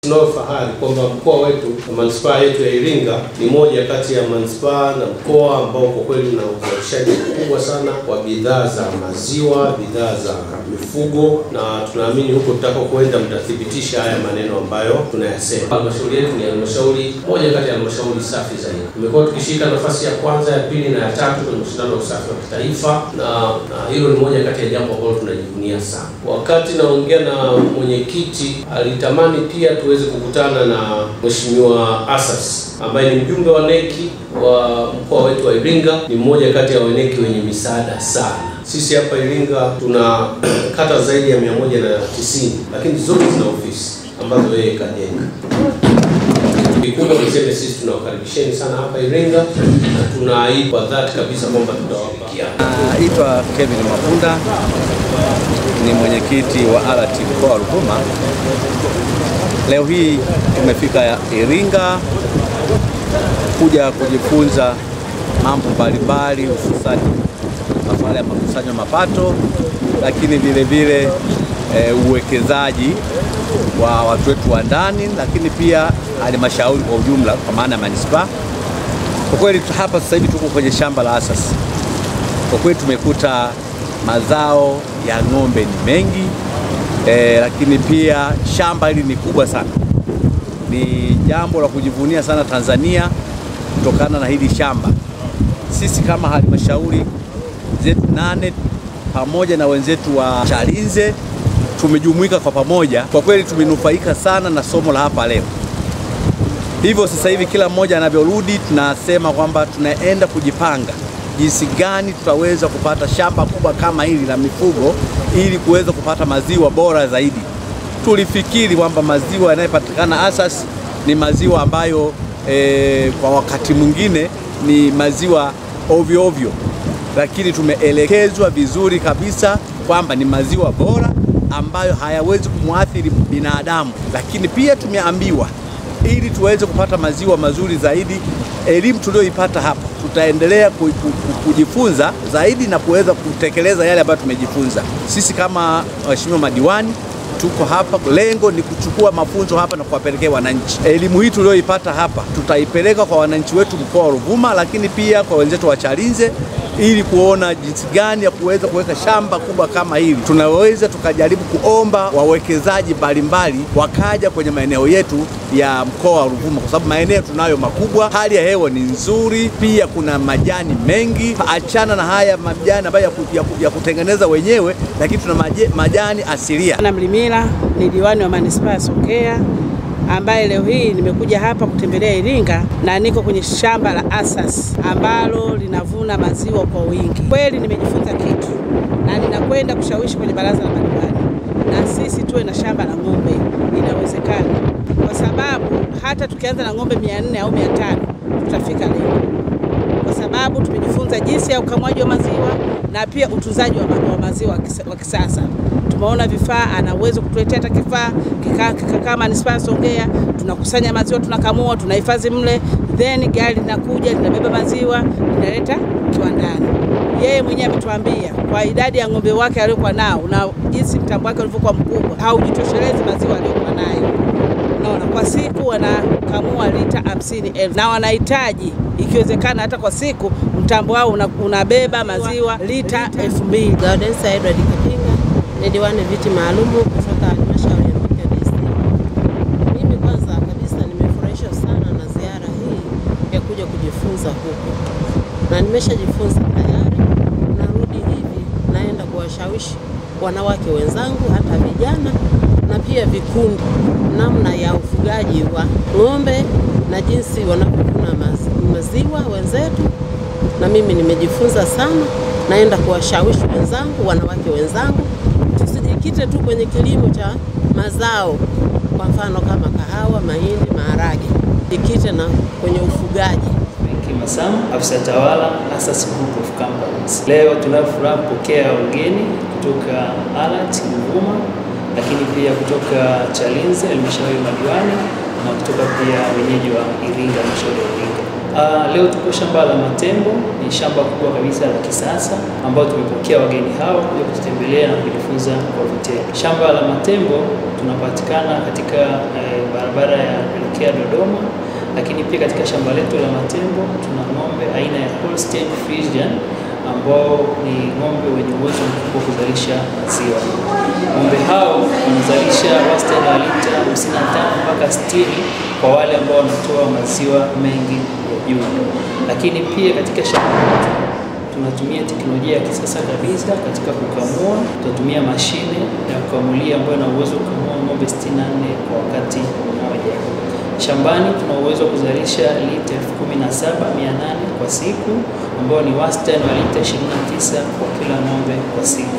Tunao fahari kwamba mkoa wetu na manispaa yetu ya Iringa ni moja kati ya manispaa na mkoa ambao kwa kweli una uzalishaji mkubwa sana wa bidhaa za maziwa, bidhaa za mifugo, na tunaamini huko tutakapokwenda mtathibitisha haya maneno ambayo tunayasema. Halmashauri yetu ni halmashauri moja kati ya halmashauri safi zaidi. Tumekuwa tukishika nafasi ya kwanza, ya pili na ya tatu kwenye mashindano ya usafi wa kitaifa, na hilo ni moja kati ya jambo ambalo tunajivunia sana. Wakati naongea na mwenyekiti, alitamani pia tuweze kukutana na Mheshimiwa Asas ambaye ni mjumbe wa neki wa mkoa wetu wa Iringa, ni mmoja kati ya weneki wenye misaada sana. Sisi hapa Iringa tuna kata zaidi ya 190, lakini zote zina ofisi ambazo yeye kajenga. Kikubwa niseme sisi tunawakaribisheni sana hapa Iringa na tunaahidi kwa dhati kabisa kwamba tutawapokea. Naitwa Kevin Mapunda, ni mwenyekiti wa ALAT mkoa wa Ruvuma. Leo hii tumefika Iringa kuja kujifunza mambo mbalimbali, hususani masuala ya makusanyo mapato, lakini vile vile uwekezaji wa watu wetu wa ndani, lakini pia halmashauri kwa ujumla kwa maana ya manispaa. Kwa kweli hapa sasa hivi tuko kwenye shamba la Asas. Kwa kweli tumekuta mazao ya ng'ombe ni mengi, lakini pia shamba hili ni kubwa sana. Ni jambo la kujivunia sana Tanzania kutokana na hili shamba. Sisi kama halmashauri zetu 8 pamoja na wenzetu wa Chalinze tumejumuika kwa pamoja. Kwa kweli tumenufaika sana na somo la hapa leo. Hivyo sasa hivi kila mmoja anavyorudi tunasema kwamba tunaenda kujipanga jinsi gani tutaweza kupata shamba kubwa kama hili la mifugo ili kuweza kupata maziwa bora zaidi. Tulifikiri kwamba maziwa yanayopatikana Asas ni maziwa ambayo kwa wakati mwingine ni maziwa ovyo ovyo, lakini tumeelekezwa vizuri kabisa kwamba ni maziwa bora ambayo hayawezi kumwathiri binadamu. Lakini pia tumeambiwa ili tuweze kupata maziwa mazuri zaidi, elimu tulioipata hapa tutaendelea kujifunza zaidi na kuweza kutekeleza yale ambayo tumejifunza. Sisi kama waheshimiwa madiwani tuko hapa, lengo ni kuchukua mafunzo hapa na kuwapelekea wananchi. Elimu hii tulioipata hapa tutaipeleka kwa wananchi wetu mkoa wa Ruvuma, lakini pia kwa wenzetu wa Chalinze, ili kuona jinsi gani ya kuweza kuweka shamba kubwa kama hili. Tunaweza tukajaribu kuomba wawekezaji mbalimbali wakaja kwenye maeneo yetu ya mkoa wa Ruvuma, kwa sababu maeneo tunayo makubwa, hali ya hewa ni nzuri, pia kuna majani mengi. Achana na haya majani ambayo ya kutengeneza wenyewe, lakini tuna majani asilia. Na Mlimila ni diwani wa manispaa ya Songea, ambaye leo hii nimekuja hapa kutembelea Iringa na niko kwenye shamba la Asas ambalo linavuna maziwa kwa wingi. Kweli nimejifunza kitu na ninakwenda kushawishi kwenye baraza la madiwani na sisi tuwe na shamba la ng'ombe. Inawezekana, kwa sababu hata tukianza na ng'ombe 400 au 500 tutafika leo, kwa sababu tumejifunza jinsi ya ukamwaji wa maziwa na pia utunzaji wa maziwa wa kisasa. Tumeona vifaa, ana uwezo kutuletea hata kifaa kama manispaa Songea, tunakusanya maziwa, tunakamua, tunahifadhi mle, then gari linakuja linabeba maziwa linaleta kiwandani. Yeye mwenyewe ametuambia kwa idadi ya ng'ombe wake aliyokuwa nao na jinsi mtambo wake ulivyokuwa mkubwa, haujitoshelezi maziwa aliyokuwa nayo. Unaona, kwa siku wanakamua lita 50,000 na wanahitaji ikiwezekana hata kwa siku mtambo wao unabeba maziwa lita 2,000. Gaudensia Edward Kipinga ni diwani viti maalum kutoka halmashauri ya Iringa District. Mimi kwanza kabisa nimefurahishwa sana na ziara hii ya kuja kujifunza huku, na nimeshajifunza tayari. Narudi hivi naenda kuwashawishi wanawake wenzangu, hata vijana na pia vikundi, namna ya ufugaji wa ng'ombe na jinsi wanavyovuna maziwa wenzetu. Na mimi nimejifunza sana, naenda kuwashawishi wenzangu, wanawake wenzangu, tusijikite tu kwenye kilimo cha mazao, kwa mfano kama kahawa, mahindi, maharage, jikite na kwenye ufugaji. Sam, afisa tawala Asas Group of Companies. Leo tunafurahi kupokea wageni kutoka ALAT Ruvuma, lakini pia kutoka Chalinze halmashauri ya madiwani na kutoka pia wenyeji wa Iringa halmashauri ya Iringa. Leo tuko shamba la Matembo, ni shamba kubwa kabisa la kisasa ambao tumepokea wageni hao kuja kutembelea na kujifunza kwa vitendo. Shamba la Matembo tunapatikana katika barabara ya kuelekea Dodoma, lakini pia katika shamba letu la Matembo tuna ng'ombe aina ya Holstein Friesian ambao ni ng'ombe wenye uwezo mkubwa kuzalisha maziwa. Ng'ombe hao wanazalisha wastani wa lita 55 mpaka 60 kwa wale ambao wanatoa maziwa mengi ya juu. Lakini pia katika shamba letu tunatumia teknolojia ya kisasa kabisa katika kukamua. Tunatumia mashine ya kukamulia ambayo ina uwezo wa kukamua ng'ombe 64 kwa wakati mmoja. Shambani tuna uwezo wa kuzalisha lita 17,800 kwa siku ambao ni wastani wa lita 29 kwa kila ng'ombe kwa siku.